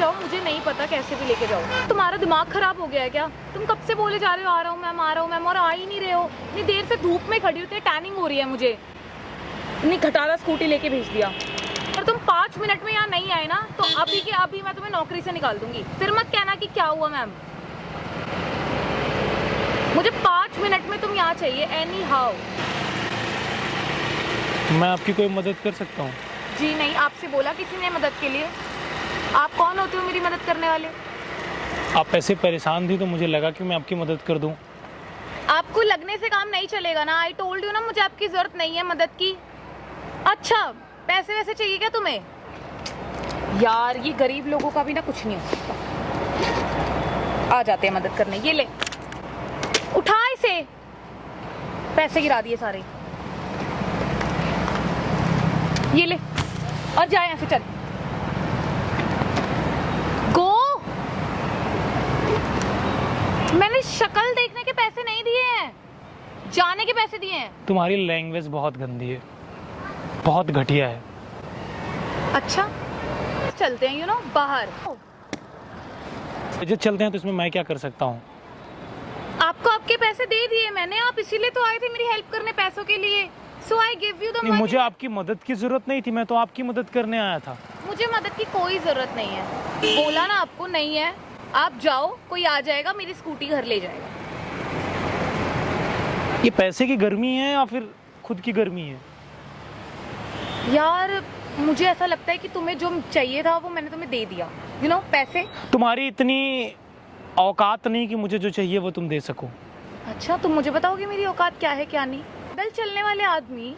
जाओ, मुझे नहीं पता, कैसे भी लेके जाओ। तुम्हारा दिमाग खराब हो गया है क्या? तुम कब से बोले जा रहे हो आ रहा हूँ मैम, आ रहा हूँ मैम, और आ ही नहीं रहे हो। इतनी देर से धूप में खड़ी होती है, टैनिंग हो रही है मुझे। इतनी घटारा स्कूटी लेके भेज दिया। अगर तुम 5 मिनट में यहाँ नहीं आए ना तो अभी के अभी मैं तुम्हें नौकरी से निकाल दूंगी। फिर मत कहना कि क्या हुआ मैम। मुझे 5 मिनट में तुम यहाँ चाहिए एनी हाउ। मैं आपकी कोई मदद कर सकता हूँ? जी नहीं, आपसे बोला किसी ने मदद के लिए? आप कौन होते हो मेरी मदद करने वाले? आप ऐसे परेशान थी तो मुझे लगा कि मैं आपकी मदद कर दूँ। आपको लगने से काम नहीं चलेगा ना। आई टोल्ड यू ना, मुझे आपकी जरूरत नहीं है मदद की। अच्छा, पैसे वैसे चाहिए क्या तुम्हें? यार ये गरीब लोगों का भी ना कुछ नहीं हो सकता। आ जाते हैं मदद करने। ये ले, उठा इसे। पैसे गिरा दिए सारे। ये ले और जा यहाँ से, चल गो। मैंने शक्ल देखने के पैसे नहीं दिए हैं, जाने के पैसे दिए हैं। तुम्हारी लैंग्वेज बहुत गंदी है, बहुत घटिया है। अच्छा, चलते हैं बाहर। जब चलते हैं तो इसमें मैं क्या कर सकता हूँ? आपको आपके पैसे दे दिए मैंने, आप इसीलिए तो आए थे मेरी हेल्प करने पैसों के लिए। So I give you the money. मुझे आपकी मदद की जरूरत नहीं थी, मैं तो आपकी मदद करने आया था। मुझे मदद की कोई जरूरत नहीं है, बोला ना आपको नहीं है। आप जाओ, कोई आ जाएगा, मेरी स्कूटी घर ले जाएगा। ये पैसे की गर्मी है या फिर खुद की गर्मी है? यार मुझे ऐसा लगता है कि तुम्हें जो चाहिए था वो मैंने तुम्हें दे दिया। पैसे। तुम्हारी इतनी औकात नहीं कि मुझे जो चाहिए वो तुम दे सको। अच्छा, तुम मुझे बताओगे मेरी औकात क्या है क्या नहीं? पैदल चलने वाले आदमी।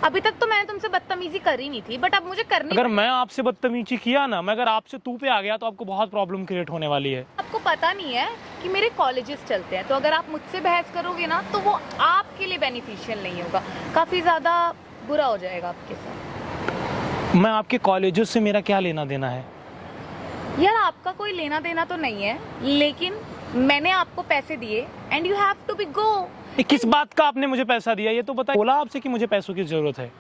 अभी तक तो मैंने तुमसे बदतमीजी करी नहीं थी, बट अब मुझे करनी। अगर मैं आपसे बदतमीजी किया ना, मैं अगर आपसे तू पे आ गया तो आपको बहुत प्रॉब्लम क्रिएट होने वाली है। आपको पता नहीं है कि मेरे कॉलेजेस चलते हैं, तो अगर आप मुझसे बहस करोगे ना तो वो आपके लिए बेनिफिशियल नहीं होगा, काफी ज्यादा बुरा हो जाएगा आपके साथ। मैं आपके कॉलेजेस से मेरा क्या लेना देना है? यार आपका कोई लेना देना तो नहीं है, लेकिन मैंने आपको पैसे दिए and you have to be go. किस बात का आपने मुझे पैसा दिया ये तो बताइए। बोला आपसे कि मुझे पैसों की जरूरत है?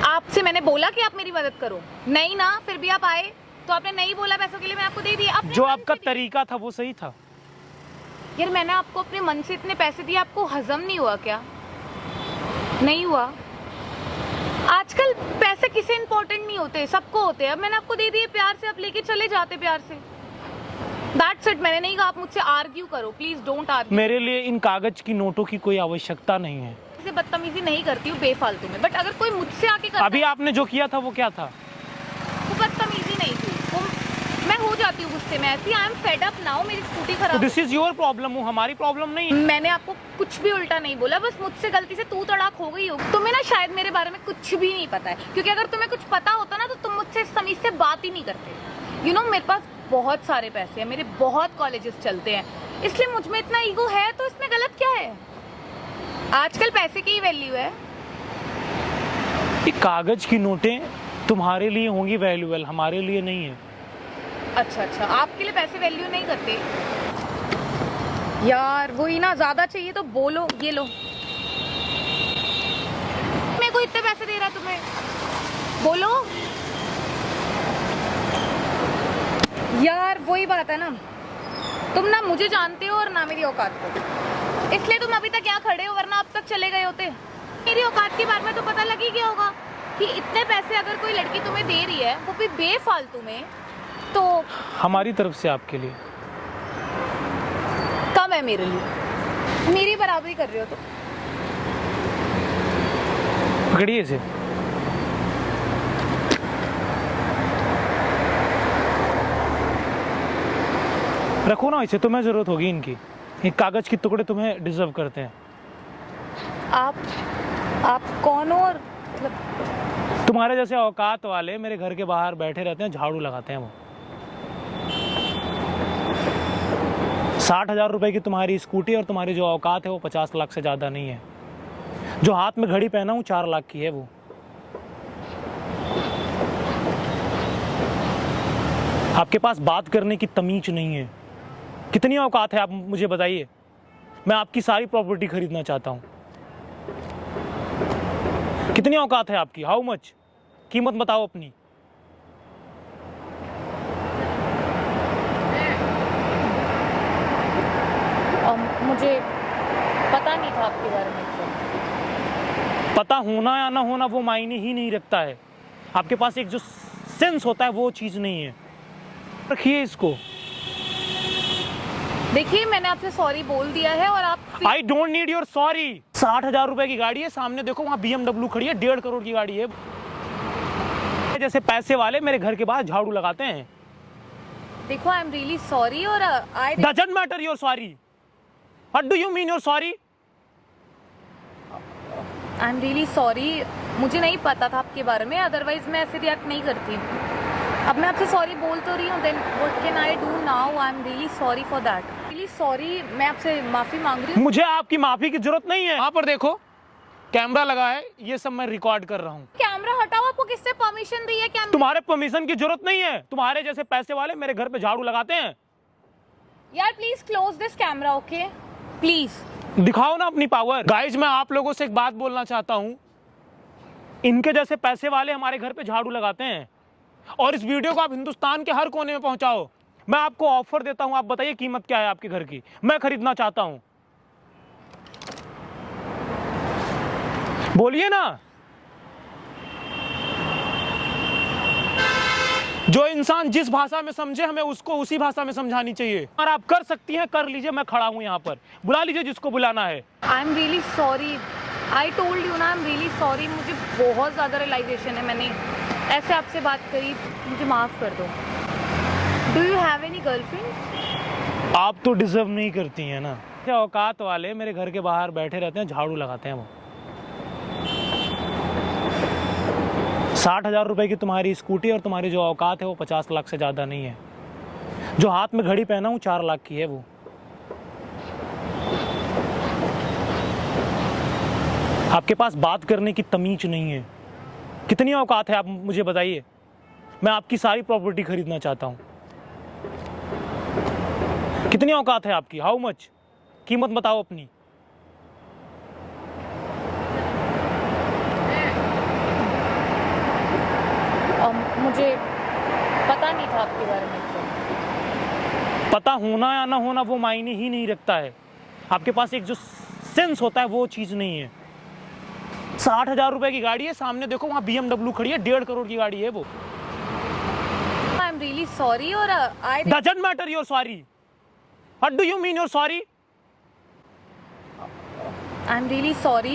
आपसे मैंने बोला कि आप मेरी मदद करो? नहीं ना, फिर भी आप आए तो आपने नहीं बोला पैसों के लिए, मैं आपको दे दिए। जो आपका तरीका था वो सही था। यार मैंने आपको अपने मन से इतने पैसे दिए, आपको हजम नहीं हुआ क्या? नहीं हुआ? आजकल पैसे किसे इंपॉर्टेंट नहीं होते, सबको होते हैं। अब मैंने आपको दे दिए प्यार से, आप लेके चले जाते प्यार से। That's it, मैंने नहीं कहा आप मुझसे आर्ग्यू करो, प्लीज डोंट आर्ग्यू। मेरे लिए इन कागज की नोटों की कोई आवश्यकता नहीं है। इसे बदतमीजी नहीं करती हूँ बेफालतू में, बट अगर कोई मुझसे आके करता अभी आपने जो किया था वो क्या था? वो बदतमीजी नहीं थी, वो मैं हो जाती हूँ गुस्से में ऐसी। I am fed up now, मेरी स्कूटी खराब। दिस इज योर प्रॉब्लम, वो हमारी प्रॉब्लम नहीं है। मैंने आपको कुछ भी उल्टा नहीं बोला, बस मुझसे गलती से तू तड़ाक हो गई हो। तुम्हें ना शायद मेरे बारे में कुछ भी नहीं पता है, क्योंकि अगर तुम्हें कुछ पता होता ना तो तुम मुझसे इस तमीज से बात ही नहीं करते। मेरे पास बहुत सारे पैसे हैं, मेरे बहुत कॉलेजेस चलते हैं, इसलिए मुझ में इतना ईगो है, तो इसमें गलत क्या है? आजकल पैसे की ही वैल्यू है। ये कागज की नोटें तुम्हारे लिए होंगी वैल्यूएबल, हमारे लिए नहीं है। अच्छा, आपके लिए पैसे वैल्यू नहीं करते? यार वही ना, ज्यादा चाहिए तो बोलो। ये लो, मेरे को इतने पैसे दे रहा है तुम्हें, बोलो। यार वही बात है ना, तुम ना मुझे जानते हो और ना मेरी औकात को, इसलिए तुम अभी तक यहाँ खड़े हो, वरना अब तक चले गए होते। मेरी औकात के बारे में तो पता लग ही गया होगा कि इतने पैसे अगर कोई लड़की तुम्हें दे रही है वो भी बेफालतू में, तो हमारी तरफ से आपके लिए कम है मेरे लिए। मेरी बराबरी कर रहे हो तो पकड़िए इसे। रखो ना इसे, तुम्हें जरूरत होगी इनकी। ये कागज के टुकड़े तुम्हें डिजर्व करते हैं। आप कौन हो? और तुम्हारे जैसे औकात वाले मेरे घर के बाहर बैठे रहते हैं, झाड़ू लगाते हैं। वो 60,000 रुपए की तुम्हारी स्कूटी और तुम्हारी जो औकात है वो 50 लाख से ज्यादा नहीं है। जो हाथ में घड़ी पहना हूं 4 लाख की है वो। आपके पास बात करने की तमीज नहीं है। कितनी औकात है आप मुझे बताइए। मैं आपकी सारी प्रॉपर्टी खरीदना चाहता हूं। कितनी औकात है आपकी? How much? कीमत बताओ अपनी। मुझे पता नहीं था आपके बारे में तो। पता होना या ना होना वो मायने ही नहीं रखता है। आपके पास एक जो सेंस होता है वो चीज नहीं है। रखिए इसको। देखिए मैंने आपसे सॉरी बोल दिया है और आप I don't need your sorry. 60,000 रुपए की गाड़ी है, सामने देखो वहां BMW खड़ी है, 1.5 करोड़ की गाड़ी है। जैसे पैसे वाले मेरे घर के बाहर झाड़ू लगाते हैं। देखो आई एम रियली सॉरी और I doesn't matter your sorry. What do you mean your sorry? M really sorry, मुझे नहीं पता था आपके बारे में, अदरवाइज मैं ऐसे रिएक्ट नहीं करती। अब मैं आपसे सॉरी बोल तो रही हूँ, then what can I do now? I am really sorry for that. Really sorry, मैं आपसे माफी मांग रही हूँ। मुझे आपकी माफी की जरूरत नहीं है। यहाँ पर देखो कैमरा लगा है, ये सब मैं रिकॉर्ड कर रहा हूँ। कैमरा हटाओ, आपको किससे परमिशन दी है कैमरा? तुम्हारे परमिशन की जरूरत नहीं है। तुम्हारे जैसे पैसे वाले मेरे घर पे झाड़ू लगाते हैं। यार please close this camera, okay please. दिखाओ ना अपनी पावर। गाइज मैं आप लोगों से एक बात बोलना चाहता हूं, इनके जैसे पैसे वाले हमारे घर पे झाड़ू लगाते हैं और इस वीडियो को आप हिंदुस्तान के हर कोने में पहुंचाओ। मैं आपको ऑफर देता हूं, आप बताइए कीमत क्या है आपके घर की, मैं खरीदना चाहता हूं। बोलिए ना। जो इंसान जिस भाषा में समझे हमें उसको उसी भाषा में समझानी चाहिए। और आप कर सकती हैं, कर लीजिए, मैं खड़ा हूं यहाँ पर, बुला लीजिए जिसको बुलाना है। आई am really sorry, I told you ना, आई एम रियली सॉरी। मुझे बहुत ज़्यादा रियलाइजेशन है, मैंने ऐसे आपसे बात करी, मुझे माफ़ कर दो। Do you have any girlfriend? आप तो डिजर्व नहीं करती हैं ना। क्या औकात वाले मेरे घर के बाहर बैठे रहते हैं, झाड़ू लगाते हैं वो। 60,000 रुपए की तुम्हारी स्कूटी और तुम्हारी जो औकात है वो 50 लाख से ज़्यादा नहीं है। जो हाथ में घड़ी पहना हूँ 4 लाख की है वो। आपके पास बात करने की तमीज नहीं है। कितनी औकात है आप मुझे बताइए। मैं आपकी सारी प्रॉपर्टी खरीदना चाहता हूँ। कितनी औकात है आपकी? How much? कीमत बताओ अपनी। मुझे पता नहीं था आपके बारे में तो। पता होना या ना होना वो मायने ही नहीं रखता है। आपके पास एक जो सेंस होता है वो चीज नहीं है। 60,000 रुपए की गाड़ी है, सामने देखो वहां BMW खड़ी है, 1.5 करोड़ की गाड़ी है वो। आई एम रियली सॉरी और I doesn't matter your sorry. What do you mean your sorry? I am really sorry,